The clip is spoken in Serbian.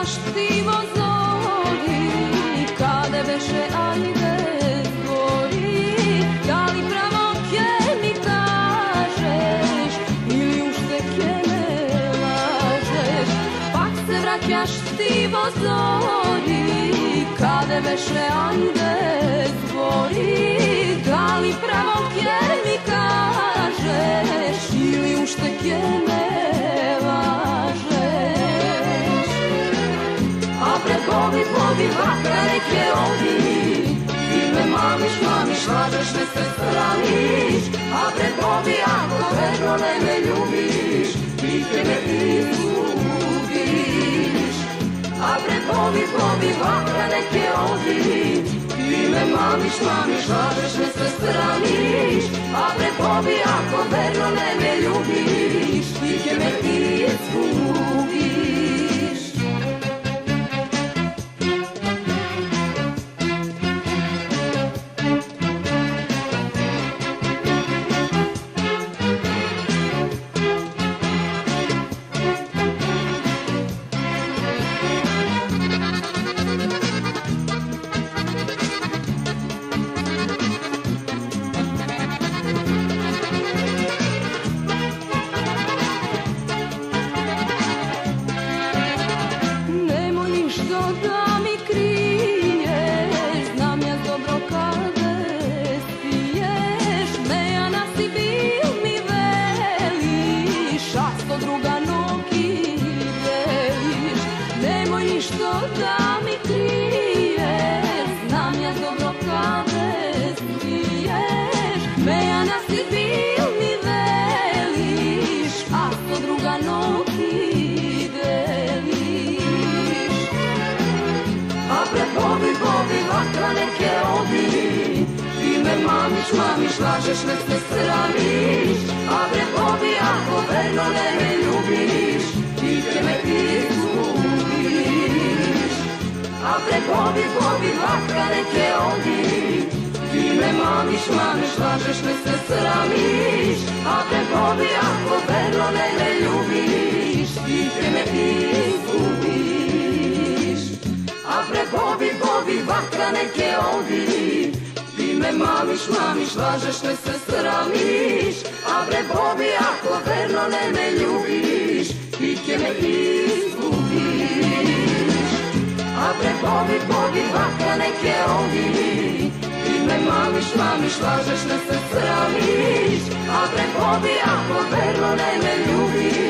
vraćaš ti vozori, kada veše ajde zgori, da li pravo ke mi kažeš ili ušte ke me lažeš? Pak se vraćaš ti vozori, kada veše ajde zgori, da li pravo ke mi kažeš ili ušte ke me lažeš? A prepovi vatra neke ovi, ti me mamiš, lažeš me se straniš. A prepovi ako verno ne me ljubiš, ti ke me izgubiš. A prepovi vatra neke ovi, ti me mamiš, lažeš me se straniš. A prepovi ako verno ne me ljubiš, ti ke me izgubiš. Da mi kriješ, znam ja dobro kada spiješ, nejana si bil mi veliš, a sto druga nogi deliš. Nemoj ništo da mi kriješ, znam ja dobro kada spiješ, nejana si bil mi veliš, a sto druga nogi deliš. A prepovi vatra neke ovi, ti me mamiš, lažeš me se straniš. A prepovi ako verno ne me ljubiš, ti ke me izgubiš. A prepovi vatra neke ovi, ti me mamiš, lažeš me se straniš. A prepovi ako verno ne me ljubiš, ti ke me izgubiš. A prepovi vatra neke ovi, ti me mamiš, lažeš me se straniš. A prepovi ako verno ne me ljubiš, ti ke me izgubiš. A prepovi vatra neke ovi, ti me mamiš, lažeš me se straniš. A prepovi ako verno ne me ljubiš,